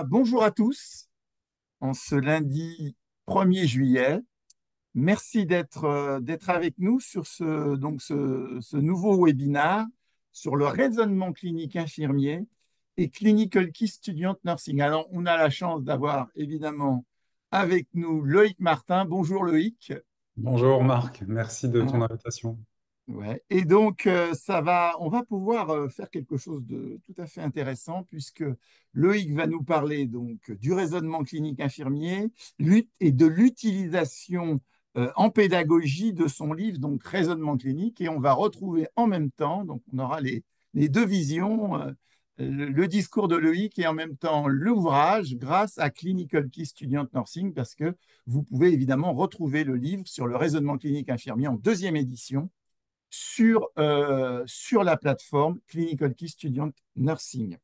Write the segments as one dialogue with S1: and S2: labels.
S1: Bonjour à tous, en ce lundi 1er juillet. Merci d'être avec nous sur ce nouveau webinaire sur le raisonnement clinique infirmier et Clinical Key Student Nursing. Alors, on a la chance d'avoir évidemment avec nous Loïc Martin. Bonjour Loïc.
S2: Bonjour Marc, merci de ton
S1: Hein.
S2: invitation.
S1: Ouais. Et donc, on va pouvoir faire quelque chose de tout à fait intéressant puisque Loïc va nous parler donc du raisonnement clinique infirmier et de l'utilisation en pédagogie de son livre, donc Raisonnement clinique, et on va retrouver en même temps, donc on aura les deux visions, le discours de Loïc et en même temps l'ouvrage grâce à Clinical Key Student Nursing parce que vous pouvez évidemment retrouver le livre sur le raisonnement clinique infirmier en deuxième édition sur la plateforme Clinical Key Student Nursing.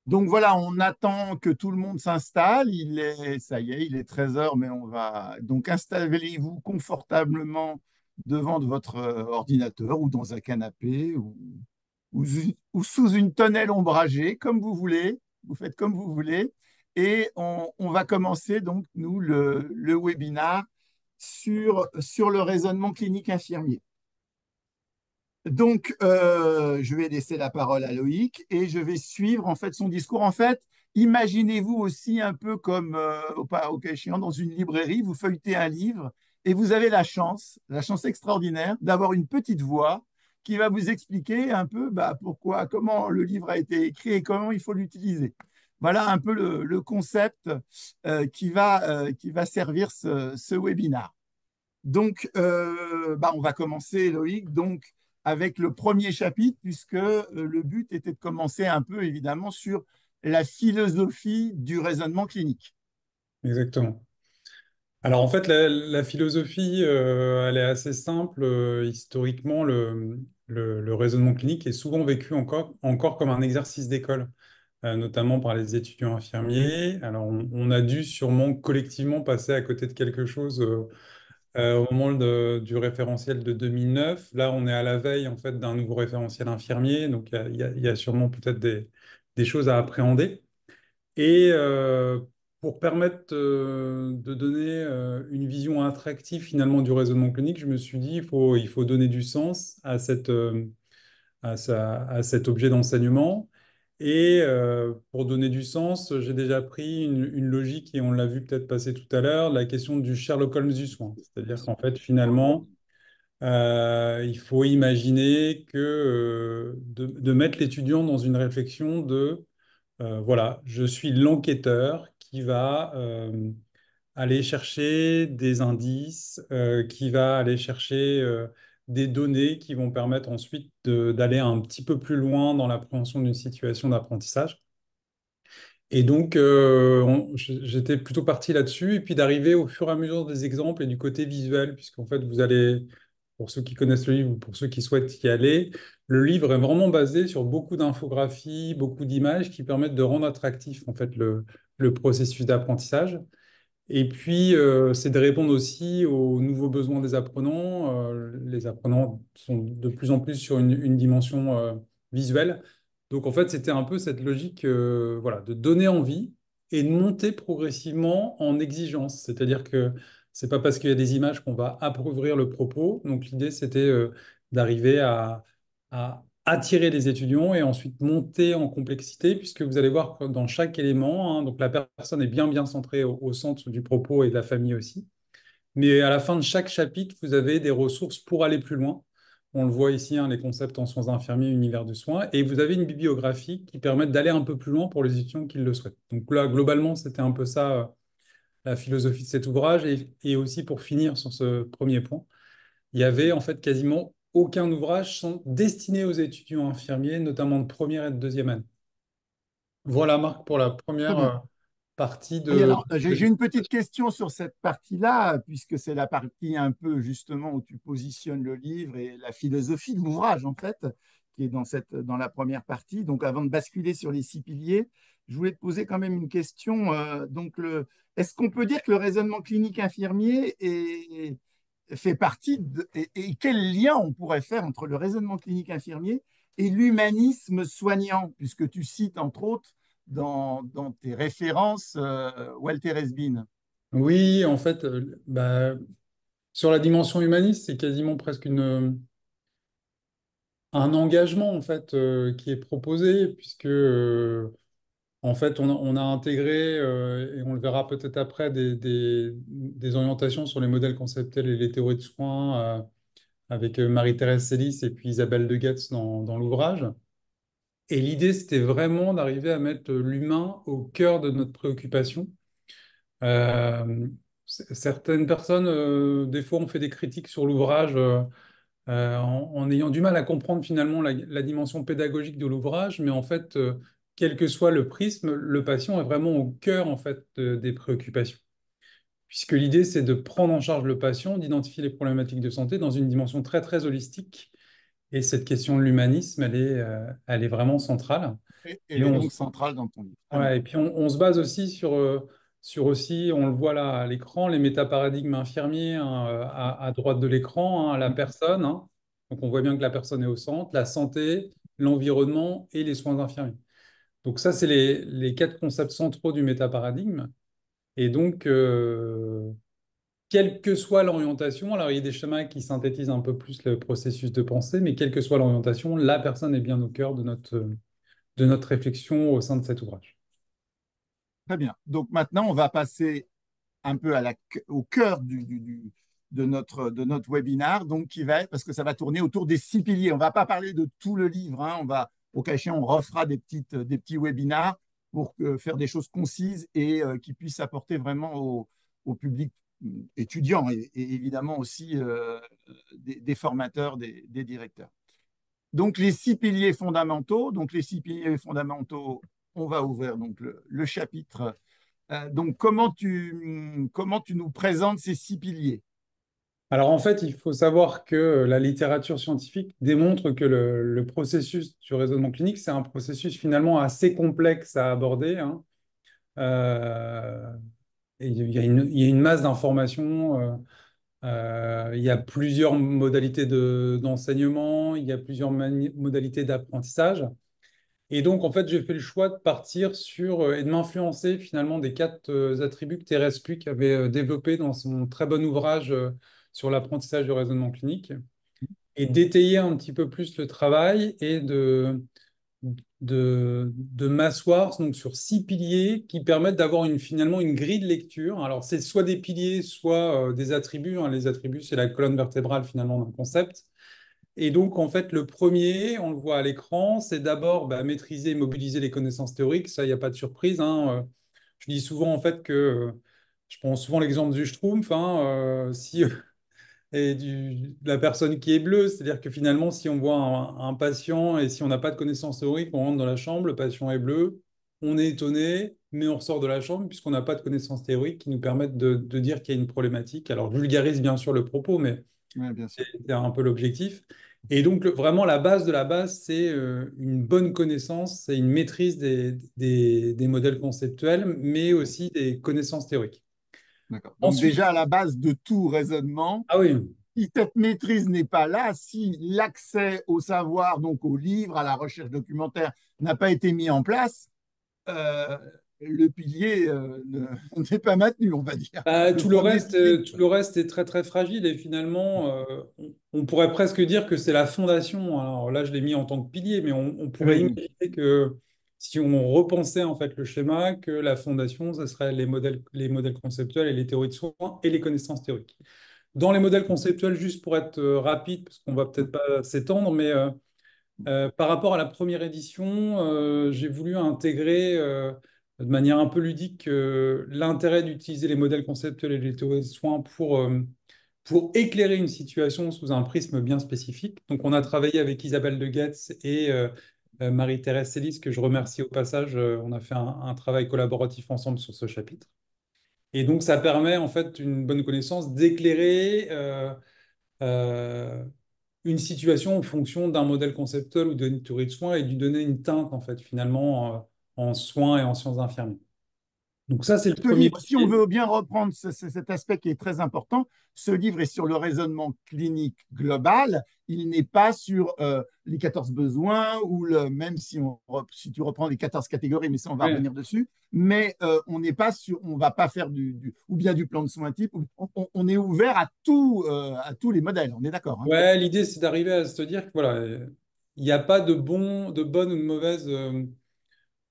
S1: Donc voilà, on attend que tout le monde s'installe. Ça y est, il est 13 heures, mais on va donc installez-vous confortablement devant votre ordinateur ou dans un canapé ou, ou sous une tonnelle ombragée, comme vous voulez. Vous faites comme vous voulez. Et on va commencer donc, nous, le webinaire sur le raisonnement clinique infirmier. Donc, je vais laisser la parole à Loïc et je vais suivre en fait son discours. En fait, imaginez-vous aussi un peu comme au cas échéant, dans une librairie, vous feuilletez un livre et vous avez la chance extraordinaire d'avoir une petite voix qui va vous expliquer un peu pourquoi, comment le livre a été écrit et comment il faut l'utiliser. Voilà un peu le concept qui va servir ce webinaire. Donc, on va commencer, Loïc, donc, avec le premier chapitre, puisque le but était de commencer un peu, évidemment, sur la philosophie du raisonnement clinique.
S2: Exactement. Alors en fait, la philosophie, elle est assez simple. Historiquement, le raisonnement clinique est souvent vécu encore comme un exercice d'école, notamment par les étudiants infirmiers. Alors on a dû sûrement collectivement passer à côté de quelque chose au moment du référentiel de 2009. Là, on est à la veille en fait d'un nouveau référentiel infirmier, donc il y a sûrement peut-être des choses à appréhender. Et pour permettre de donner une vision attractive finalement du raisonnement clinique, je me suis dit il faut donner du sens à à cet objet d'enseignement. Et pour donner du sens, j'ai déjà pris une logique, et on l'a vu peut-être passer tout à l'heure, la question du Sherlock Holmes du soin. C'est-à-dire qu'en fait, finalement, il faut imaginer de mettre l'étudiant dans une réflexion voilà, je suis l'enquêteur qui va aller chercher des indices, qui va aller chercher des données qui vont permettre ensuite d'aller un petit peu plus loin dans l'appréhension d'une situation d'apprentissage. Et donc, j'étais plutôt parti là-dessus, et puis d'arriver au fur et à mesure des exemples et du côté visuel, puisqu'en fait, vous allez, pour ceux qui connaissent le livre ou pour ceux qui souhaitent y aller, le livre est vraiment basé sur beaucoup d'infographies, beaucoup d'images qui permettent de rendre attractif en fait le processus d'apprentissage. Et puis, c'est de répondre aussi aux nouveaux besoins des apprenants. Les apprenants sont de plus en plus sur une dimension visuelle. Donc, en fait, c'était un peu cette logique voilà, de donner envie et de monter progressivement en exigence. C'est-à-dire que c'est pas parce qu'il y a des images qu'on va appauvrir le propos. Donc, l'idée, c'était d'arriver à attirer les étudiants et ensuite monter en complexité, puisque vous allez voir que dans chaque élément, hein, donc la personne est bien centrée au centre du propos et de la famille aussi. Mais à la fin de chaque chapitre, vous avez des ressources pour aller plus loin. On le voit ici, hein, les concepts en soins infirmiers, univers du soin. Et vous avez une bibliographie qui permet d'aller un peu plus loin pour les étudiants qui le souhaitent. Donc là, globalement, c'était un peu ça, la philosophie de cet ouvrage. Et aussi, pour finir sur ce premier point, il y avait en fait quasiment aucun ouvrage destiné aux étudiants infirmiers, notamment de première et de deuxième année. Voilà, Marc, pour la
S1: Très
S2: première
S1: bien.
S2: partie
S1: Et
S2: de...
S1: alors, j'ai une petite question sur cette partie-là, puisque c'est la partie un peu justement où tu positionnes le livre et la philosophie de l'ouvrage, en fait, qui est dans la première partie. Donc, avant de basculer sur les six piliers, je voulais te poser quand même une question. Est-ce qu'on peut dire que le raisonnement clinique infirmier fait partie et quel lien on pourrait faire entre le raisonnement clinique infirmier et l'humanisme soignant, puisque tu cites entre autres dans tes références Walter Esbin.
S2: Oui, en fait, sur la dimension humaniste, c'est quasiment presque un engagement en fait qui est proposé, puisque en fait, on a intégré, et on le verra peut-être après, des orientations sur les modèles conceptuels et les théories de soins avec Marie-Thérèse Sélis et puis Isabelle de Getz dans l'ouvrage. Et l'idée, c'était vraiment d'arriver à mettre l'humain au cœur de notre préoccupation. Euh, Certaines personnes, des fois, ont fait des critiques sur l'ouvrage en ayant du mal à comprendre finalement la dimension pédagogique de l'ouvrage, mais en fait, quel que soit le prisme, le patient est vraiment au cœur en fait des préoccupations. Puisque l'idée, c'est de prendre en charge le patient, d'identifier les problématiques de santé dans une dimension très très holistique. Et cette question de l'humanisme, elle est vraiment centrale.
S1: Elle
S2: Et
S1: est
S2: on,
S1: donc centrale dans ton livre. Très bien.
S2: ouais, et puis on se base aussi sur aussi, on le voit là à l'écran, les métaparadigmes infirmiers hein, à droite de l'écran, hein, la personne. Hein. Donc on voit bien que la personne est au centre, la santé, l'environnement et les soins infirmiers. Donc ça, c'est les quatre concepts centraux du métaparadigme. Et donc, quelle que soit l'orientation, alors il y a des schémas qui synthétisent un peu plus le processus de pensée, mais quelle que soit l'orientation, la personne est bien au cœur de notre réflexion au sein de cet ouvrage.
S1: Très bien. Donc maintenant, on va passer un peu au cœur de notre webinar, donc qui va être, parce que ça va tourner autour des 6 piliers. On ne va pas parler de tout le livre, hein, au cas échéant, on refera des petits webinars pour faire des choses concises et qui puissent apporter vraiment au public étudiant et évidemment aussi des formateurs, des directeurs. Donc les 6 piliers fondamentaux, on va ouvrir donc le chapitre donc, comment tu nous présentes ces 6 piliers?
S2: Alors en fait, il faut savoir que la littérature scientifique démontre que le processus du raisonnement clinique, c'est un processus finalement assez complexe à aborder. Hein. Euh, et il y a une masse d'informations. Il y a plusieurs modalités d'enseignement, il y a plusieurs modalités d'apprentissage. Et donc, en fait, j'ai fait le choix de partir sur et de m'influencer finalement des quatre attributs que Thérèse Puck avait développés dans son très bon ouvrage sur l'apprentissage du raisonnement clinique et d'étayer un petit peu plus le travail et de m'asseoir donc, sur 6 piliers qui permettent d'avoir finalement une grille de lecture. Alors, c'est soit des piliers, soit des attributs. Hein. Les attributs, c'est la colonne vertébrale finalement d'un concept. Et donc, en fait, le premier, on le voit à l'écran, c'est d'abord maîtriser et mobiliser les connaissances théoriques. Ça, il n'y a pas de surprise. Hein. Je dis souvent, en fait, que je prends souvent l'exemple du Schtroumpf. Hein, si et de la personne qui est bleue. C'est-à-dire que finalement, si on voit un patient et si on n'a pas de connaissances théoriques, on rentre dans la chambre, le patient est bleu, on est étonné, mais on ressort de la chambre puisqu'on n'a pas de connaissances théoriques qui nous permettent de dire qu'il y a une problématique. Alors, je vulgarise bien sûr le propos, mais
S1: Oui, bien sûr.
S2: c'est un peu l'objectif. Et donc, vraiment, la base de la base, c'est une bonne connaissance, c'est une maîtrise des modèles conceptuels, mais aussi des connaissances théoriques.
S1: D'accord. Donc,
S2: Ensuite,
S1: déjà, à la base de tout raisonnement,
S2: ah oui,
S1: si cette maîtrise n'est pas là, si l'accès au savoir, donc au livre, à la recherche documentaire, n'a pas été mis en place, euh, le pilier n'est pas maintenu, on va dire. Le premier pilier.
S2: Tout le reste est très très fragile et finalement, on pourrait presque dire que c'est la fondation. Alors là, je l'ai mis en tant que pilier, mais on pourrait
S1: Oui,
S2: imaginer que si on repensait en fait le schéma, que la fondation, ce serait les modèles conceptuels et les théories de soins et les connaissances théoriques. Dans les modèles conceptuels, juste pour être rapide, parce qu'on va peut-être pas s'étendre, mais par rapport à la première édition, j'ai voulu intégrer de manière un peu ludique l'intérêt d'utiliser les modèles conceptuels et les théories de soins pour éclairer une situation sous un prisme bien spécifique. Donc, on a travaillé avec Isabelle de Getz et Marie-Thérèse Sélis, que je remercie au passage. On a fait un travail collaboratif ensemble sur ce chapitre. Et donc, ça permet en fait une bonne connaissance d'éclairer euh, une situation en fonction d'un modèle conceptuel ou d'une théorie de soins et de lui donner une teinte, en fait, finalement, en soins et en sciences infirmières. Donc ça, c'est le
S1: Ce
S2: premier
S1: livre, si on
S2: pilier.
S1: veut bien reprendre cet aspect qui est très important, ce livre est sur le raisonnement clinique global. Il n'est pas sur les 14 besoins ou même si tu reprends les 14 catégories, mais ça, on va
S2: Ouais.
S1: revenir dessus. Mais on n'est pas sur, on va pas faire ou bien du plan de soins type. On est ouvert à tous les modèles. On est d'accord, hein?
S2: Ouais, l'idée, c'est d'arriver à se dire que voilà, il n'y a pas de bonne ou de mauvaise,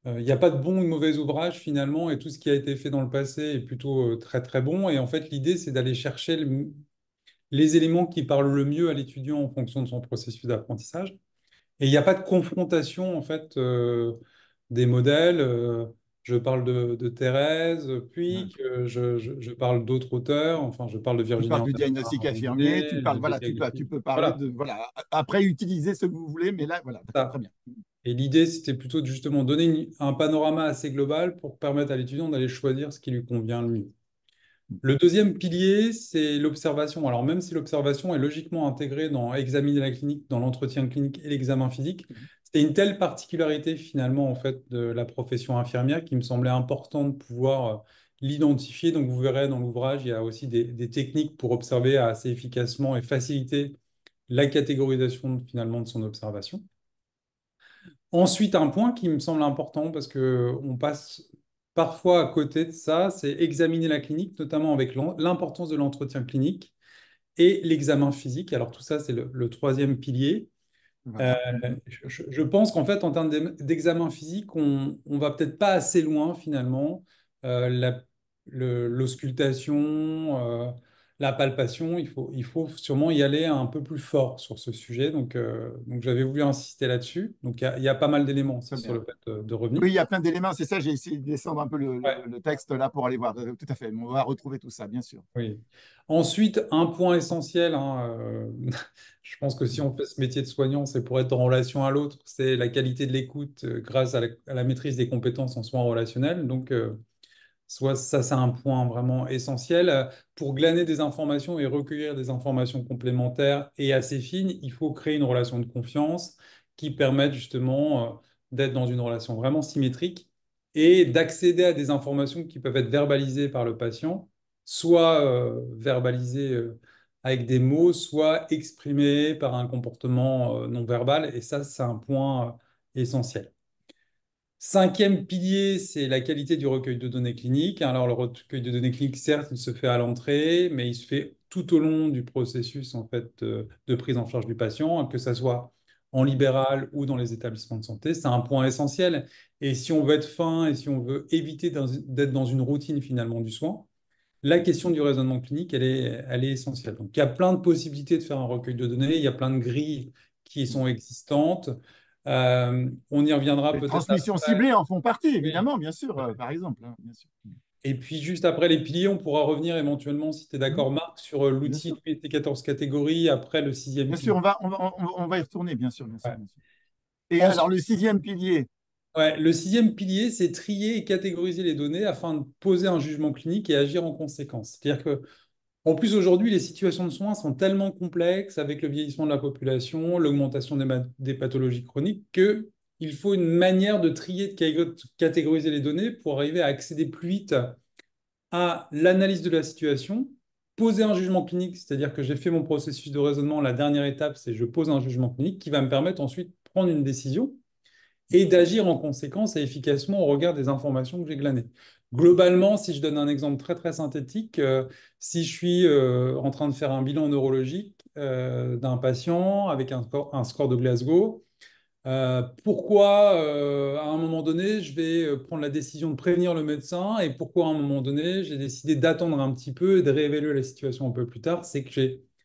S2: il n'y a pas de bon ou de mauvais ouvrage finalement, et tout ce qui a été fait dans le passé est plutôt très très bon. Et en fait, l'idée, c'est d'aller chercher les éléments qui parlent le mieux à l'étudiant en fonction de son processus d'apprentissage. Et il n'y a pas de confrontation en fait des modèles. Je parle de Thérèse
S1: Ouais.
S2: Puig, je parle d'autres auteurs, enfin, je parle de
S1: Tu
S2: Virginie
S1: parles du diagnostic infirmier, tu
S2: Rampal-Rousselet,
S1: parles,
S2: de
S1: voilà, tu
S2: diagnostic.
S1: peux parler
S2: Voilà,
S1: de, voilà, après utiliser ce que vous voulez, mais là, voilà, d'accord, très
S2: ça.
S1: bien.
S2: Et l'idée, c'était plutôt de justement donner un panorama assez global pour permettre à l'étudiant d'aller choisir ce qui lui convient le mieux. Le deuxième pilier, c'est l'observation. Alors, même si l'observation est logiquement intégrée dans examiner la clinique, dans l'entretien clinique et l'examen physique, c'était une telle particularité finalement en fait de la profession infirmière qui me semblait important de pouvoir l'identifier. Donc, vous verrez dans l'ouvrage, il y a aussi des techniques pour observer assez efficacement et faciliter la catégorisation finalement de son observation. Ensuite, un point qui me semble important parce que on passe parfois à côté de ça, c'est examiner la clinique, notamment avec l'importance de l'entretien clinique et l'examen physique. Alors tout ça, c'est le troisième pilier. Euh,
S1: Voilà. Mhm.
S2: je pense qu'en fait, en termes d'examen physique, on va peut-être pas assez loin finalement. L'auscultation, la palpation, il faut sûrement y aller un peu plus fort sur ce sujet. Donc j'avais voulu insister là-dessus. Donc il y a pas mal d'éléments aussi
S1: Très
S2: sur le
S1: bien.
S2: fait de revenir.
S1: Oui, il y a plein d'éléments, c'est ça, j'ai essayé de descendre un peu
S2: Ouais.
S1: le texte là pour aller voir. Tout à fait, on va retrouver tout ça, bien sûr.
S2: Oui. Ensuite, un point essentiel, hein, je pense que si on fait ce métier de soignant, c'est pour être en relation à l'autre, c'est la qualité de l'écoute grâce à la maîtrise des compétences en soins relationnels. Soit ça, c'est un point vraiment essentiel. Pour glaner des informations et recueillir des informations complémentaires et assez fines, il faut créer une relation de confiance qui permette justement d'être dans une relation vraiment symétrique et d'accéder à des informations qui peuvent être verbalisées par le patient, soit verbalisées avec des mots, soit exprimées par un comportement non verbal. Et ça, c'est un point essentiel. Cinquième pilier, c'est la qualité du recueil de données cliniques. Alors, le recueil de données cliniques, certes, il se fait à l'entrée, mais il se fait tout au long du processus en fait, de prise en charge du patient, que ce soit en libéral ou dans les établissements de santé. C'est un point essentiel. Et si on veut être fin et si on veut éviter d'être dans une routine finalement du soin, la question du raisonnement clinique, elle est essentielle. Donc, il y a plein de possibilités de faire un recueil de données, il y a plein de grilles qui sont existantes. On y reviendra
S1: Les
S2: peut-être
S1: transmissions
S2: après.
S1: ciblées en font partie,
S2: Oui.
S1: évidemment, bien sûr, par exemple, hein, bien sûr.
S2: Et puis, juste après les piliers, on pourra revenir éventuellement, si tu es
S1: Mhm.
S2: d'accord, Marc, sur
S1: Bien
S2: l'outil
S1: sûr,
S2: de tes 14 catégories après le sixième
S1: bien sûr,
S2: pilier.
S1: on va y retourner, bien sûr, bien sûr,
S2: Ouais.
S1: bien sûr. Et alors,
S2: Ensuite,
S1: le sixième pilier,
S2: ouais, le sixième pilier, c'est trier et catégoriser les données afin de poser un jugement clinique et agir en conséquence. C'est-à-dire que en plus, aujourd'hui, les situations de soins sont tellement complexes avec le vieillissement de la population, l'augmentation des pathologies chroniques, qu'il faut une manière de trier, de catégoriser les données pour arriver à accéder plus vite à l'analyse de la situation, poser un jugement clinique, c'est-à-dire que j'ai fait mon processus de raisonnement, la dernière étape, c'est je pose un jugement clinique qui va me permettre ensuite de prendre une décision et d'agir en conséquence et efficacement au regard des informations que j'ai glanées. Globalement, si je donne un exemple très très synthétique, si je suis en train de faire un bilan neurologique d'un patient avec un score de Glasgow, pourquoi à un moment donné je vais prendre la décision de prévenir le médecin et pourquoi à un moment donné j'ai décidé d'attendre un petit peu et de réévaluer la situation un peu plus tard, c'est que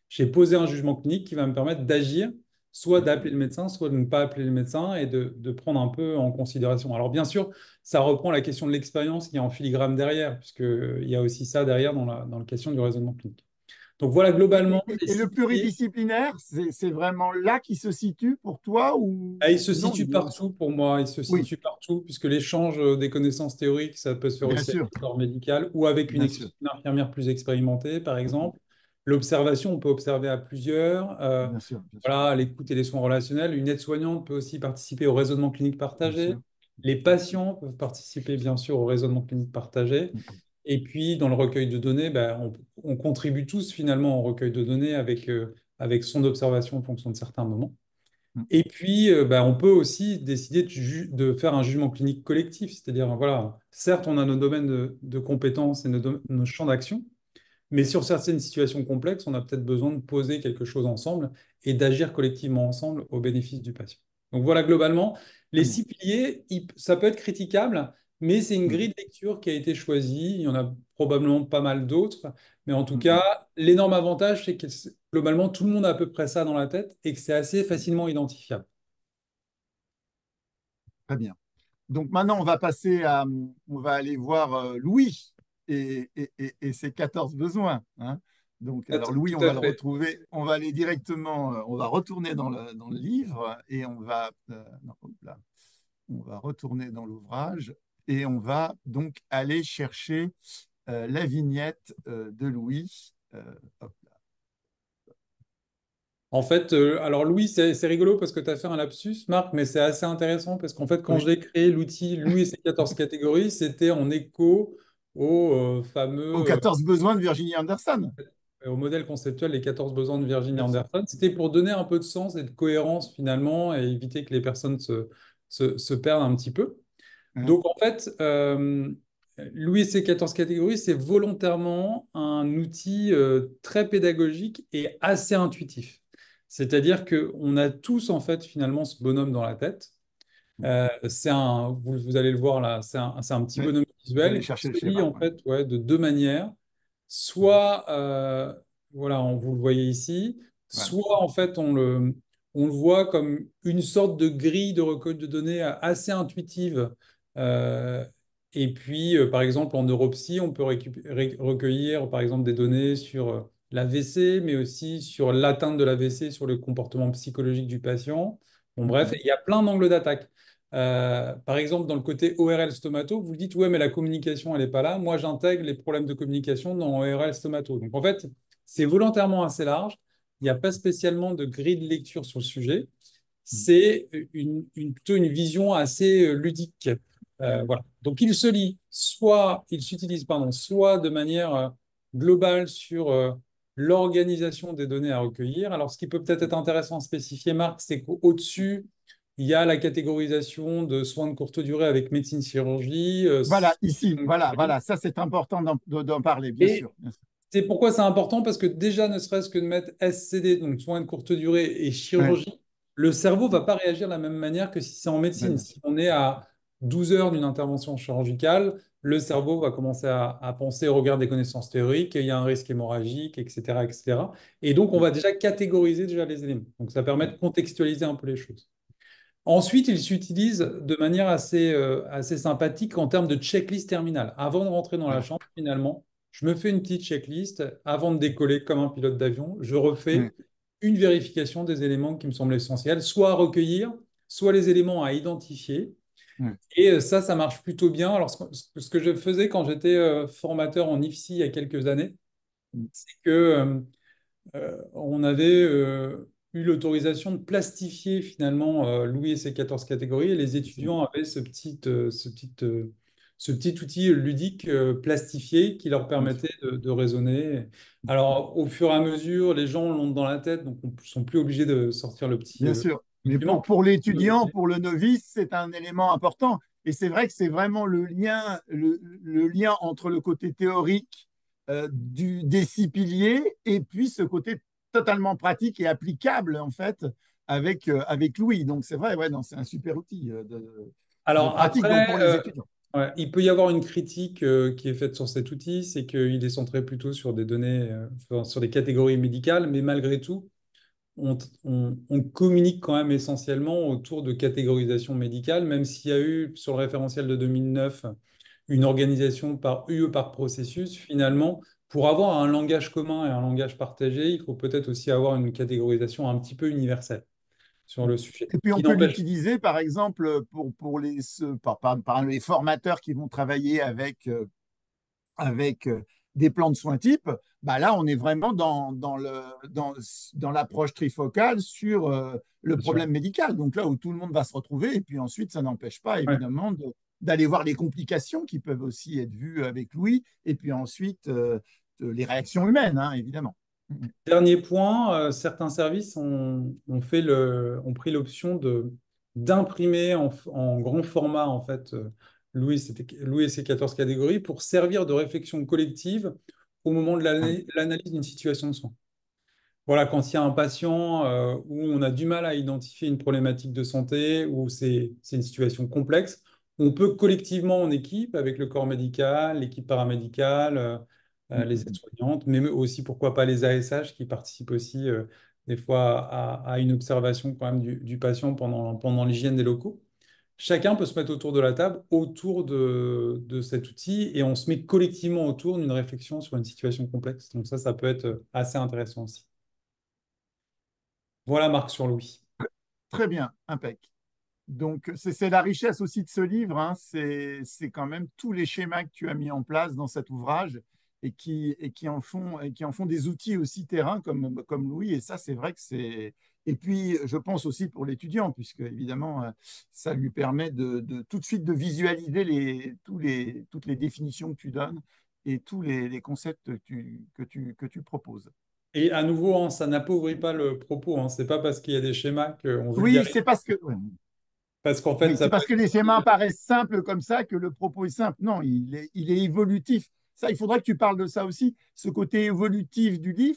S2: j'ai posé un jugement clinique qui va me permettre d'agir, soit d'appeler le médecin, soit de ne pas appeler le médecin et de prendre un peu en considération. Alors bien sûr, ça reprend la question de l'expérience qui est en filigrane derrière, puisqu'il y a aussi ça derrière dans la question du raisonnement clinique. Donc voilà globalement les
S1: et
S2: six
S1: le
S2: piliers.
S1: pluridisciplinaire, c'est vraiment là qui se situe pour toi ou
S2: Ah, il se
S1: non,
S2: situe
S1: il est aussi.
S2: partout pour moi, il se
S1: Oui,
S2: situe partout, puisque l'échange des connaissances théoriques, ça peut se faire
S1: bien
S2: aussi avec
S1: sûr,
S2: le corps médical ou avec
S1: bien sûr.
S2: une infirmière plus expérimentée, par exemple. L'observation, on peut observer à plusieurs.
S1: Bien sûr, bien sûr,
S2: Voilà, l'écoute et les soins relationnels. Une aide-soignante peut aussi participer au raisonnement clinique
S1: bien
S2: partagé.
S1: sûr.
S2: Les patients peuvent participer, bien sûr, au raisonnement clinique partagé. Et puis, dans le recueil de données, ben, on contribue tous finalement au recueil de données avec son observation en fonction de certains moments. Et puis, ben, on peut aussi décider de faire un jugement clinique collectif, c'est-à-dire, voilà, certes, on a nos domaines de compétences et nos champs d'action, mais sur certaines situations complexes, on a peut-être besoin de poser quelque chose ensemble et d'agir collectivement ensemble au bénéfice du patient. Donc voilà, globalement, les
S1: Très bien.
S2: 6 piliers, ça peut être critiquable, mais c'est une grille de lecture qui a été choisie. Il y en a probablement pas mal d'autres, mais en tout cas, l'énorme avantage, c'est que globalement, tout le monde a à peu près ça dans la tête et que c'est assez facilement identifiable.
S1: Très bien. Donc maintenant, on va aller voir Louis et ses 14 besoins, hein. Donc, alors Louis,
S2: Tout
S1: on
S2: à
S1: va le
S2: fait.
S1: retrouver, on va aller directement, on va retourner dans le livre et non, hop là. On va retourner dans l'ouvrage et on va donc aller chercher la vignette de Louis. Hop là.
S2: En fait, alors Louis, c'est rigolo parce que tu as fait un lapsus, Marc, mais c'est assez intéressant parce qu'en fait, quand
S1: Oui,
S2: j'ai créé l'outil Louis et ses 14 catégories, c'était en écho au
S1: aux
S2: fameux
S1: 14 besoins de Virginie Anderson.
S2: au modèle conceptuel Les 14 besoins de Virginie
S1: Bien sûr.
S2: Anderson. C'était pour donner un peu de sens et de cohérence finalement et éviter que les personnes se perdent un petit peu.
S1: Hein,
S2: Donc, en fait, Louis et ses 14 catégories, c'est volontairement un outil très pédagogique et assez intuitif. C'est-à-dire qu'on a tous, en fait, finalement, ce bonhomme dans la tête. Vous allez le voir là, c'est un petit
S1: ouais.
S2: bonhomme
S1: Je vais aller
S2: visuel qui
S1: chercher le
S2: se lit,
S1: schéma.
S2: en
S1: Ouais.
S2: fait, ouais, de deux manières. Soit, voilà, vous le voyez ici,
S1: Voilà.
S2: soit, en fait, on le voit comme une sorte de grille de recueil de données assez intuitive. Euh, et puis, par exemple, en neuropsy, on peut recueillir, par exemple, des données sur l'AVC, mais aussi sur l'atteinte de l'AVC, sur le comportement psychologique du patient. Bon, bref,
S1: Mhm.
S2: il y a plein d'angles d'attaque. Par exemple, dans le côté ORL stomato, vous dites, ouais, mais la communication, elle n'est pas là. Moi, j'intègre les problèmes de communication dans ORL stomato. Donc, en fait, c'est volontairement assez large. Il n'y a pas spécialement de grille de lecture sur le sujet. C'est plutôt une vision assez ludique. Voilà. Donc, il s'utilise, pardon, soit de manière globale sur l'organisation des données à recueillir. Alors, ce qui peut peut-être être intéressant à spécifier, Marc, c'est qu'au-dessus, il y a la catégorisation de soins de courte durée avec médecine chirurgie.
S1: Voilà, ici, voilà, ça c'est important d'en parler, bien
S2: Et
S1: sûr. Bien sûr.
S2: c'est pourquoi c'est important, parce que déjà, ne serait-ce que de mettre SCD, donc soins de courte durée et
S1: Ouais.
S2: chirurgie, le cerveau ne va pas réagir de la même manière que si c'est en
S1: Ben,
S2: médecine.
S1: bien
S2: Si
S1: sûr.
S2: on est à 12 heures d'une intervention chirurgicale, le cerveau va commencer à penser au regard des connaissances théoriques, il y a un risque hémorragique, etc., etc. Et cetera. Et donc, on va déjà catégoriser déjà les éléments. Donc, ça permet de contextualiser un peu les choses. Ensuite, il s'utilise de manière assez sympathique en termes de checklist terminale. Avant de rentrer dans la
S1: Voilà.
S2: chambre, finalement, je me fais une petite checklist. Avant de décoller comme un pilote d'avion, je refais
S1: Ouais,
S2: une vérification des éléments qui me semblent essentiels, soit à recueillir, soit les éléments à identifier.
S1: ouais.
S2: Et ça marche plutôt bien. Alors, ce que je faisais quand j'étais formateur en IFSI il y a quelques années, c'est que on avait eu l'autorisation de plastifier finalement Louis et ses 14 catégories et les
S1: Ici.
S2: étudiants avaient ce petit outil ludique plastifié qui leur
S1: Bien sûr.
S2: permettait de raisonner. Alors, au fur et à mesure, les gens l'ont dans la tête, donc on ne sont plus obligés de sortir le petit
S1: Bien sûr. Mais
S2: document.
S1: pour l'étudiant, pour le novice, c'est un élément important. Et c'est vrai que c'est vraiment le lien entre le côté théorique des 6 piliers et puis ce côté totalement pratique et applicable, en fait, avec Louis. Donc, c'est vrai, ouais, non, c'est un super outil de
S2: Alors
S1: pratique donc pour
S2: après,
S1: les étudiants.
S2: ouais, il peut y avoir une critique qui est faite sur cet outil, c'est qu'il est centré plutôt sur des données, enfin, sur des catégories médicales, mais malgré tout, on communique quand même essentiellement autour de catégorisation médicale, même s'il y a eu sur le référentiel de 2009 une organisation par UE par processus, finalement, pour avoir un langage commun et un langage partagé, il faut peut-être aussi avoir une catégorisation un petit peu universelle sur le sujet,
S1: Et puis, on
S2: qui
S1: peut
S2: n'empêche.
S1: l'utiliser, par exemple, pour par les formateurs qui vont travailler avec des plans de soins types, bah là, on est vraiment dans l'approche trifocale sur le
S2: bien sûr.
S1: problème médical. Donc là où tout le monde va se retrouver, et puis ensuite, ça n'empêche pas,
S2: Ouais.
S1: évidemment, d'aller voir les complications qui peuvent aussi être vues avec Louis, et puis ensuite, les réactions humaines, hein, évidemment.
S2: Dernier point, certains services ont pris l'option d'imprimer en grand format en fait Louis et ses 14 catégories pour servir de réflexion collective au moment de
S1: Ah oui.
S2: l'analyse d'une situation de soins. Voilà, quand il y a un patient où on a du mal à identifier une problématique de santé, où c'est une situation complexe, on peut collectivement en équipe, avec le corps médical, l'équipe paramédicale, les aides-soignantes, mais aussi, pourquoi pas, les ASH qui participent aussi des fois à une observation quand même du patient pendant l'hygiène des locaux. Chacun peut se mettre autour de la table, autour de cet outil, et on se met collectivement autour d'une réflexion sur une situation complexe. Donc ça peut être assez intéressant aussi. Voilà Marc sur Louis.
S1: Très bien, impec. Donc, c'est la richesse aussi de ce livre, hein. C'est quand même tous les schémas que tu as mis en place dans cet ouvrage et qui en font des outils aussi terrain comme Louis. Et ça, c'est vrai que c'est. Et puis, je pense aussi pour l'étudiant, puisque évidemment, ça lui permet tout de suite de visualiser toutes les définitions que tu donnes et tous les concepts que tu proposes.
S2: Et à nouveau, hein, ça n'appauvrit pas le propos. Hein. C'est pas parce qu'il y a des schémas qu'on
S1: Oui,
S2: vulgarise.
S1: c'est parce que. Ouais.
S2: Parce qu'en fait,
S1: Oui,
S2: ça
S1: c'est
S2: peut
S1: parce que les schémas paraissent simples comme ça que le propos est simple. Non, il est évolutif. Ça, il faudrait que tu parles de ça aussi, ce côté évolutif du livre,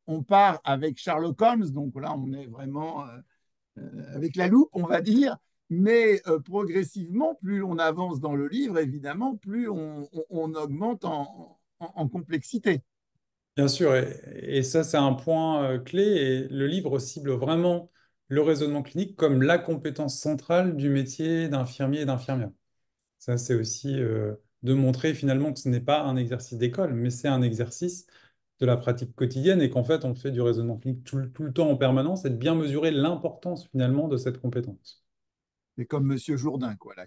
S1: on part avec Sherlock Holmes, donc là, on est vraiment avec la loupe, on va dire, mais progressivement, plus on avance dans le livre, évidemment, plus on augmente en complexité.
S2: bien sûr, et ça, c'est un point clé. Et le livre cible vraiment le raisonnement clinique comme la compétence centrale du métier d'infirmier et d'infirmière. Ça, c'est aussi de montrer finalement que ce n'est pas un exercice d'école, mais c'est un exercice de la pratique quotidienne et qu'en fait, on fait du raisonnement clinique tout le temps en permanence et de bien mesurer l'importance finalement de cette compétence.
S1: C'est comme Monsieur Jourdain, quoi. Là.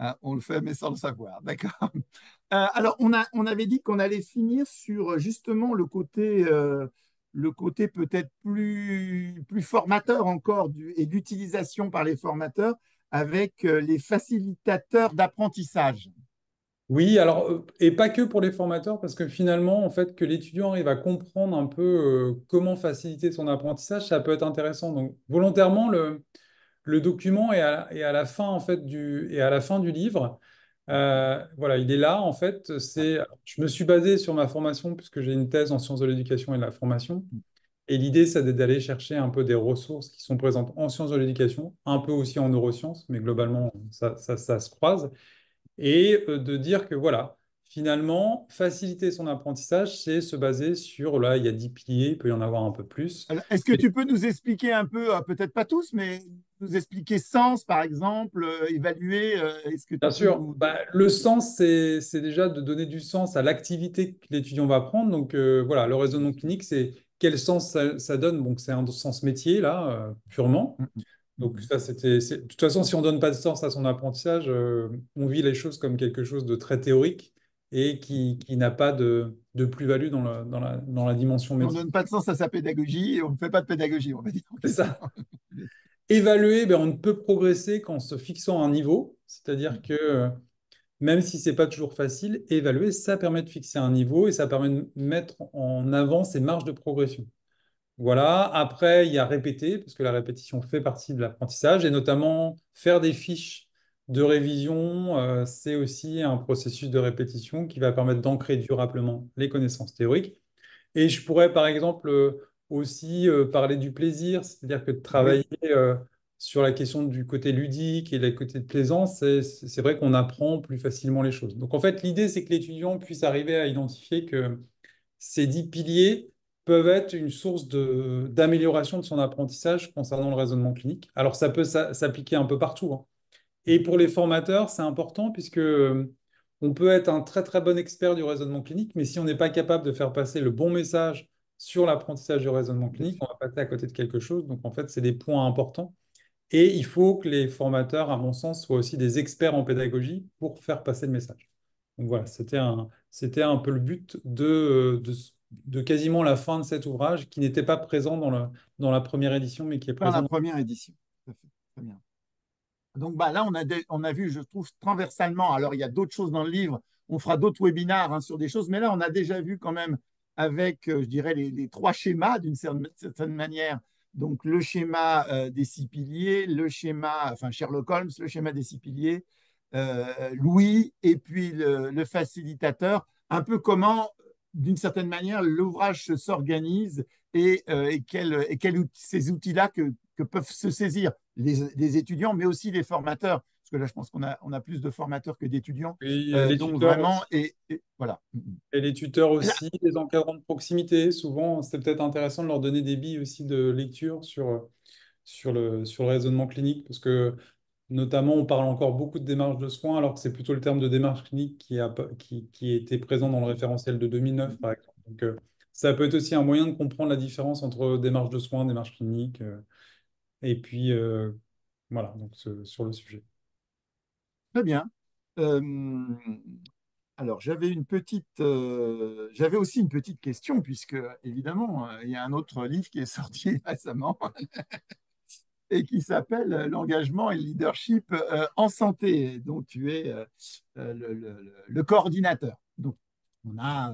S1: Hein, on le fait, mais sans le savoir. D'accord. Alors, on avait dit qu'on allait finir sur justement le côté peut-être plus formateur encore et d'utilisation par les formateurs avec les facilitateurs d'apprentissage.
S2: Oui, alors, et pas que pour les formateurs, parce que finalement, en fait, que l'étudiant arrive à comprendre un peu comment faciliter son apprentissage, ça peut être intéressant. Donc, volontairement, le document est à la fin, en fait, est à la fin du livre. Voilà, il est là, en fait. Je me suis basé sur ma formation, puisque j'ai une thèse en sciences de l'éducation et de la formation. Et l'idée, c'est d'aller chercher un peu des ressources qui sont présentes en sciences de l'éducation, un peu aussi en neurosciences, mais globalement, ça se croise et de dire que voilà, finalement, faciliter son apprentissage, c'est se baser sur, là, il y a 10 piliers, il peut y en avoir un peu plus.
S1: Alors, est-ce que tu peux nous expliquer un peu, peut-être pas tous, mais nous expliquer sens, par exemple, évaluer, est-ce que
S2: Bien
S1: tu peux
S2: sûr,
S1: nous.
S2: bah, le sens, c'est déjà de donner du sens à l'activité que l'étudiant va prendre. Donc voilà, le raisonnement clinique, c'est quel sens ça donne. Donc c'est un sens métier, là, purement. Donc ça, de toute façon, si on donne pas de sens à son apprentissage, on vit les choses comme quelque chose de très théorique et qui n'a pas de plus-value dans la dimension
S1: On ne
S2: métier.
S1: donne pas de sens à sa pédagogie et on ne fait pas de pédagogie, on va dire en
S2: C'est
S1: question.
S2: ça. Évaluer, ben, on ne peut progresser qu'en se fixant un niveau, c'est-à-dire que même si c'est pas toujours facile, évaluer, ça permet de fixer un niveau et ça permet de mettre en avant ses marges de progression. Voilà. Après, il y a répéter, parce que la répétition fait partie de l'apprentissage, et notamment faire des fiches de révision, c'est aussi un processus de répétition qui va permettre d'ancrer durablement les connaissances théoriques. Et je pourrais, par exemple, aussi parler du plaisir, c'est-à-dire que de
S1: Oui.
S2: travailler sur la question du côté ludique et le côté de plaisance, c'est vrai qu'on apprend plus facilement les choses. Donc, en fait, l'idée, c'est que l'étudiant puisse arriver à identifier que ces 10 piliers peuvent être une source d'amélioration de son apprentissage concernant le raisonnement clinique. Alors, ça peut s'appliquer un peu partout, hein. Et pour les formateurs, c'est important puisque on peut être un très très bon expert du raisonnement clinique, mais si on n'est pas capable de faire passer le bon message sur l'apprentissage du raisonnement
S1: Bien
S2: clinique, on
S1: sûr.
S2: va passer à côté de quelque chose. Donc en fait, c'est des points importants. Et il faut que les formateurs, à mon sens, soient aussi des experts en pédagogie pour faire passer le message. Donc voilà, c'était un peu le but de quasiment la fin de cet ouvrage qui n'était pas présent dans la première édition, mais qui est
S1: Dans la
S2: présent.
S1: première édition. Tout à fait. Très bien. Donc bah, là, on a vu, je trouve, transversalement, alors il y a d'autres choses dans le livre, on fera d'autres webinaires hein, sur des choses, mais là, on a déjà vu quand même avec, je dirais, les trois schémas d'une certaine manière. Donc le schéma des six piliers, le schéma, enfin Sherlock Holmes, le schéma des six piliers, Louis, et puis le facilitateur, un peu comment, d'une certaine manière, l'ouvrage s'organise et ces outils-là que peuvent se saisir les étudiants, mais aussi les formateurs. Parce que là, je pense on a plus de formateurs que d'étudiants.
S2: Et les
S1: Donc
S2: tuteurs
S1: vraiment,
S2: aussi.
S1: voilà.
S2: Et les tuteurs
S1: Là,
S2: aussi, les encadrants de proximité. Souvent, c'était peut-être intéressant de leur donner des billes aussi de lecture sur le raisonnement clinique, parce que notamment, on parle encore beaucoup de démarche de soins, alors que c'est plutôt le terme de démarche clinique qui était présent dans le référentiel de 2009, par exemple. Donc, ça peut être aussi un moyen de comprendre la différence entre démarche de soins, démarche clinique, et puis, voilà, donc sur le sujet.
S1: très bien. Euh, alors, j'avais aussi une petite question, puisque évidemment, il y a un autre livre qui est sorti récemment et qui s'appelle L'engagement et le leadership en santé, dont tu es le coordinateur. Donc, on a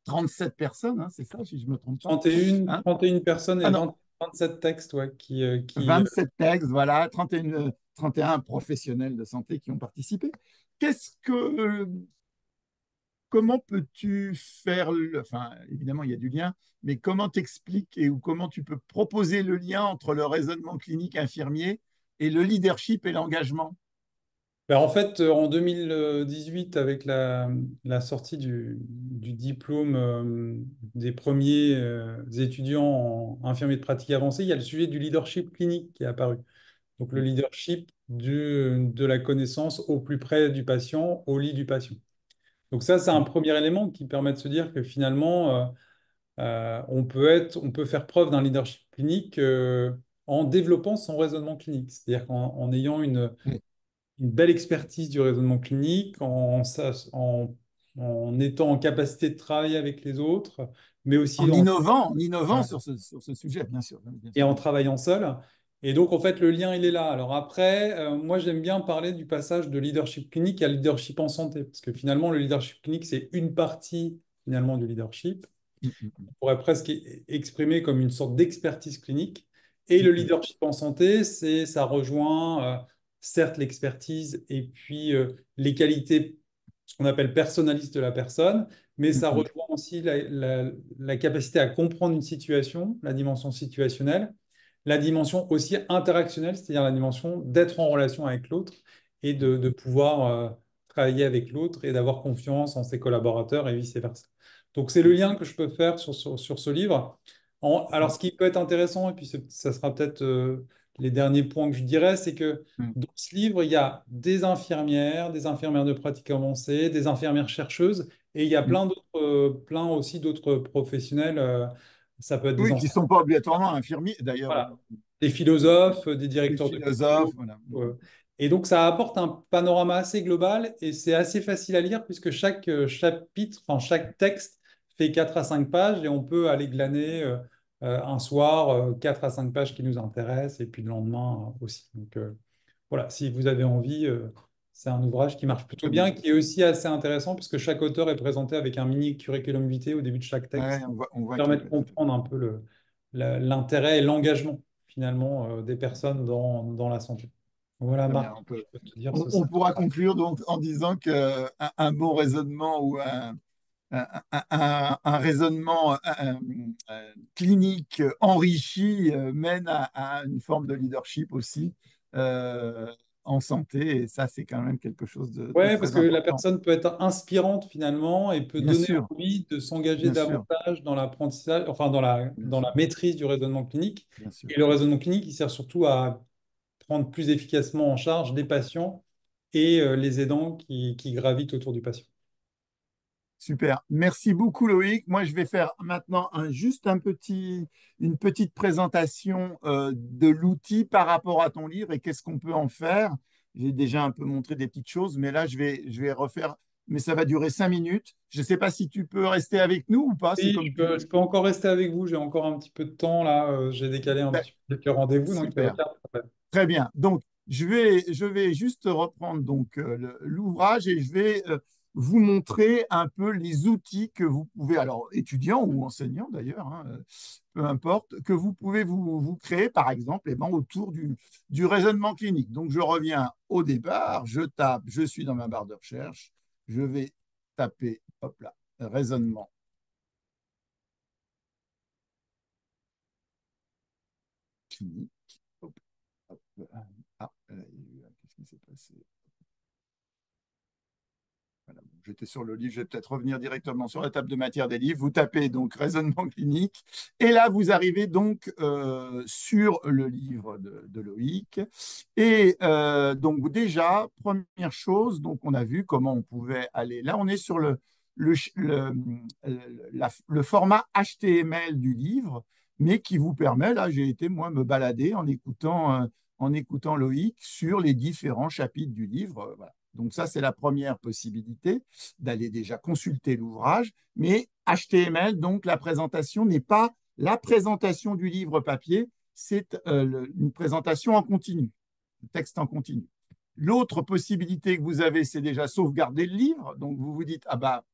S1: 37 personnes, hein, c'est ça, si je ne me trompe pas. Hein.
S2: 31 personnes et
S1: Ah non,
S2: 27 textes, ouais,
S1: 27 textes, voilà, 31 professionnels de santé qui ont participé. Qu'est-ce que, comment peux-tu faire, enfin, évidemment, il y a du lien, mais comment t'expliques ou comment tu peux proposer le lien entre le raisonnement clinique infirmier et le leadership et l'engagement?
S2: ben, en fait, en 2018, avec la sortie du diplôme des premiers étudiants en infirmier de pratique avancée, il y a le sujet du leadership clinique qui est apparu. Donc le leadership de la connaissance au plus près du patient, au lit du patient. Donc ça, c'est un premier élément qui permet de se dire que finalement, on peut faire preuve d'un leadership clinique en développant son raisonnement clinique, c'est-à-dire en ayant une belle expertise du raisonnement clinique, en étant en capacité de travailler avec les autres, mais aussi
S1: En innovant sur sur ce sujet, bien sûr. Bien
S2: et
S1: sûr.
S2: en travaillant seul. Et donc, en fait, le lien, il est là. Alors après, moi, j'aime bien parler du passage de leadership clinique à leadership en santé, parce que finalement, le leadership clinique, c'est une partie, finalement, du leadership. On pourrait presque exprimer comme une sorte d'expertise clinique. Et le leadership en santé, ça rejoint certes l'expertise et puis les qualités, ce qu'on appelle personnalistes de la personne, mais ça rejoint aussi la capacité à comprendre une situation, la dimension situationnelle, la dimension aussi interactionnelle, c'est-à-dire la dimension d'être en relation avec l'autre et de pouvoir travailler avec l'autre et d'avoir confiance en ses collaborateurs et vice-versa. Donc, c'est le lien que je peux faire sur ce livre. Alors, ce qui peut être intéressant, et puis ça sera peut-être les derniers points que je dirais, c'est que dans ce livre, il y a des infirmières de pratique avancée, des infirmières chercheuses, et il y a plein aussi d'autres professionnels. Ça peut être des
S1: Oui, qui ne
S2: enseignants,
S1: sont pas obligatoirement infirmiers, d'ailleurs,
S2: voilà, des philosophes, des
S1: des
S2: directeurs
S1: philosophes,
S2: d'hôpitaux.
S1: voilà.
S2: Et donc, ça apporte un panorama assez global et c'est assez facile à lire puisque chaque chapitre, enfin, chaque texte fait 4 à 5 pages et on peut aller glaner un soir 4 à 5 pages qui nous intéressent et puis le lendemain aussi. Donc, voilà, si vous avez envie, c'est un ouvrage qui marche plutôt
S1: Très
S2: bien,
S1: bien.
S2: qui est aussi assez intéressant puisque chaque auteur est présenté avec un mini curriculum vitae au début de chaque
S1: Ouais,
S2: texte,
S1: on
S2: qui
S1: voit
S2: permet
S1: qu'il
S2: de
S1: tout à fait.
S2: comprendre un peu l'intérêt et l'engagement finalement des personnes dans la santé. Voilà,
S1: Très bien.
S2: Marc, je peux te dire
S1: On
S2: ceci.
S1: pourra conclure donc en disant qu'un bon raisonnement ou un raisonnement clinique enrichi mène à une forme de leadership aussi euh, en santé. Et ça, c'est quand même quelque chose de
S2: Ouais, parce
S1: très
S2: que la
S1: important.
S2: personne peut être inspirante finalement et peut
S1: Bien
S2: donner
S1: sûr,
S2: envie de s'engager
S1: bien sûr,
S2: davantage dans l'apprentissage, enfin
S1: bien
S2: dans
S1: sûr,
S2: la maîtrise du raisonnement clinique.
S1: bien sûr.
S2: Et le raisonnement clinique, il sert surtout à prendre plus efficacement en charge les patients et les aidants qui gravitent autour du patient.
S1: Super. Merci beaucoup, Loïc. Moi, je vais faire maintenant une petite présentation de l'outil par rapport à ton livre et qu'est-ce qu'on peut en faire. J'ai déjà un peu montré des petites choses, mais là, je vais refaire mais ça va durer 5 minutes. Je ne sais pas si tu peux rester avec nous ou pas, c'est
S2: Oui,
S1: comme tu
S2: je
S1: veux.
S2: peux encore rester avec vous. J'ai encore un petit peu de temps là. J'ai décalé un
S1: Ben,
S2: petit peu quelques rendez-vous, donc il n'y a
S1: super.
S2: aucun problème.
S1: Très bien. Donc, je vais juste reprendre donc l'ouvrage et je vais vous montrer un peu les outils que vous pouvez, alors étudiants ou enseignants d'ailleurs, hein, peu importe, que vous pouvez vous créer, par exemple, eh ben, autour du raisonnement clinique. Donc, je reviens au départ, je tape, je suis dans ma barre de recherche, je vais taper, hop là, raisonnement clinique. Hop, hop, ah, qu'est-ce qui s'est passé? Voilà. J'étais sur le livre, je vais peut-être revenir directement sur la table de matière des livres. Vous tapez donc raisonnement clinique et là vous arrivez donc sur le livre de Loïc. Et donc déjà, première chose, donc on a vu comment on pouvait aller. Là, on est sur le format HTML du livre, mais qui vous permet, là j'ai été moi me balader en écoutant Loïc sur les différents chapitres du livre. Voilà. Donc ça, c'est la première possibilité d'aller déjà consulter l'ouvrage. Mais HTML, donc la présentation n'est pas la présentation du livre papier, c'est une présentation en continu, texte en continu. L'autre possibilité que vous avez, c'est déjà sauvegarder le livre. Donc vous vous dites, ah bah,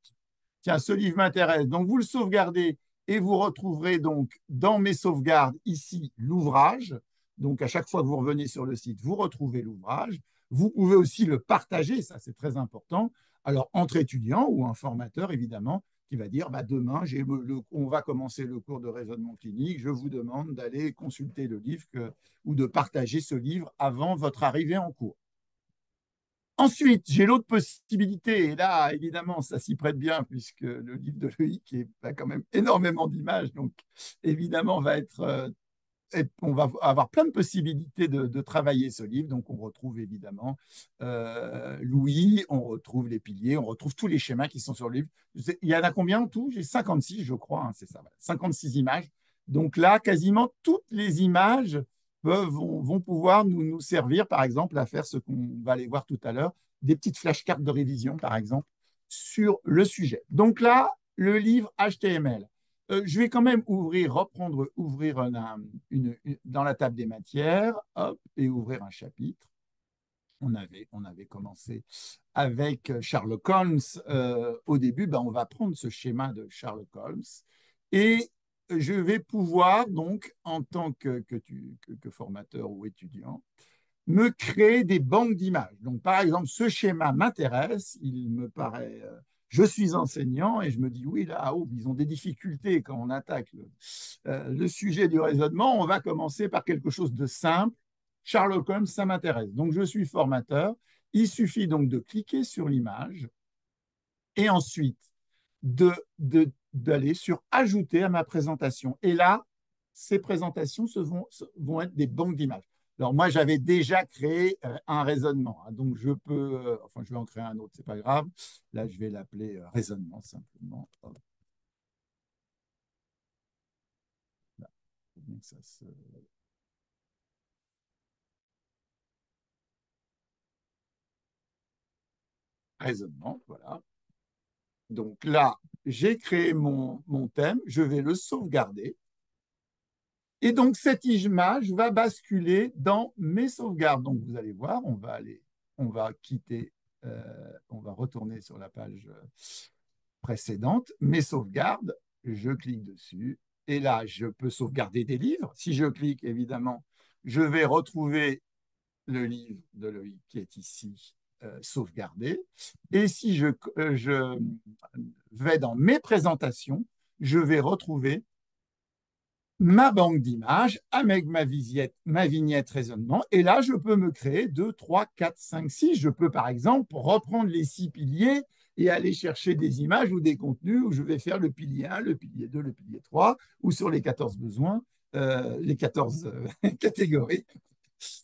S1: tiens, ce livre m'intéresse. Donc vous le sauvegardez et vous retrouverez donc dans mes sauvegardes ici l'ouvrage. Donc à chaque fois que vous revenez sur le site, vous retrouvez l'ouvrage. Vous pouvez aussi le partager, ça c'est très important. Alors entre étudiants ou un formateur évidemment qui va dire bah, demain on va commencer le cours de raisonnement clinique, je vous demande d'aller consulter le livre ou de partager ce livre avant votre arrivée en cours. Ensuite, j'ai l'autre possibilité, et là, évidemment, ça s'y prête bien, puisque le livre de Loïc a quand même énormément d'images, donc évidemment, on va avoir plein de possibilités de travailler ce livre. Donc, on retrouve évidemment Louis, on retrouve les piliers, on retrouve tous les schémas qui sont sur le livre. Il y en a combien en tout? J'ai 56, je crois, hein, c'est ça, voilà, 56 images. Donc là, quasiment toutes les images vont pouvoir nous servir, par exemple, à faire ce qu'on va aller voir tout à l'heure, des petites flashcards de révision, par exemple, sur le sujet. Donc là, le livre HTML. Je vais quand même ouvrir dans la table des matières, hop, et ouvrir un chapitre. On avait commencé avec Sherlock Holmes. Au début, ben, on va prendre ce schéma de Sherlock Holmes et je vais pouvoir, donc, en tant que formateur ou étudiant, me créer des banques d'images. Donc, par exemple, ce schéma m'intéresse, il me paraît. Je suis enseignant et je me dis, oui, là, oh, ils ont des difficultés quand on attaque le sujet du raisonnement. On va commencer par quelque chose de simple. Sherlock Holmes, ça m'intéresse. Donc, je suis formateur. Il suffit donc de cliquer sur l'image et ensuite d'aller sur ajouter à ma présentation. Et là, ces présentations vont être des banques d'images. Alors moi, j'avais déjà créé un raisonnement, hein, donc je peux, enfin je vais en créer un autre, c'est pas grave. Là, je vais l'appeler raisonnement simplement. Hop, là, ça se... Raisonnement, voilà. Donc là, j'ai créé mon thème, je vais le sauvegarder. Et donc, cette image va basculer dans mes sauvegardes. Donc, vous allez voir, on va quitter, on va retourner sur la page précédente, mes sauvegardes, je clique dessus, et là, je peux sauvegarder des livres. Si je clique, évidemment, je vais retrouver le livre de Loïc qui est ici sauvegardé. Et si je vais dans mes présentations, je vais retrouver ma banque d'images avec ma vignette raisonnement. Et là, je peux me créer 2, 3, 4, 5, 6. Je peux, par exemple, reprendre les 6 piliers et aller chercher des images ou des contenus où je vais faire le pilier 1, le pilier 2, le pilier 3, ou sur les 14 besoins, les 14 catégories.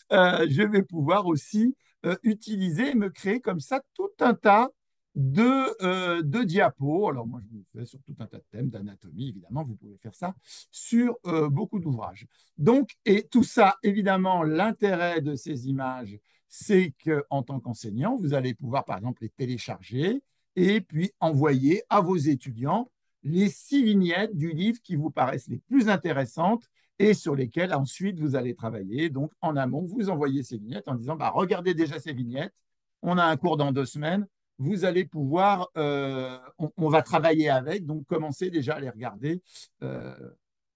S1: Je vais pouvoir aussi utiliser et me créer comme ça tout un tas de diapos. Alors moi, je le fais sur tout un tas de thèmes, d'anatomie, évidemment, vous pouvez faire ça sur beaucoup d'ouvrages. Donc, et tout ça, évidemment, l'intérêt de ces images, c'est qu'en tant qu'enseignant, vous allez pouvoir, par exemple, les télécharger et puis envoyer à vos étudiants les 6 vignettes du livre qui vous paraissent les plus intéressantes et sur lesquelles ensuite vous allez travailler. Donc en amont, vous envoyez ces vignettes en disant bah, regardez déjà ces vignettes, on a un cours dans 2 semaines, vous allez pouvoir, on va travailler avec, donc commencez déjà à les regarder. Euh,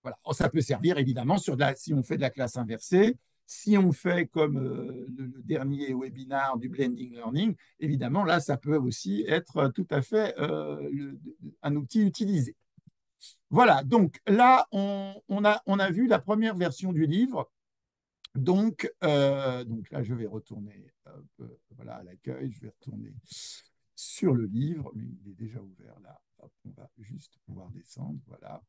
S1: voilà. Ça peut servir évidemment si on fait de la classe inversée, si on fait comme le dernier webinar du blending learning, évidemment, là, ça peut aussi être tout à fait un outil utilisé. Voilà, donc là, on a vu la première version du livre. Donc là, je vais retourner voilà, à l'accueil, je vais retourner sur le livre, mais il est déjà ouvert là. Hop, on va juste pouvoir descendre, voilà.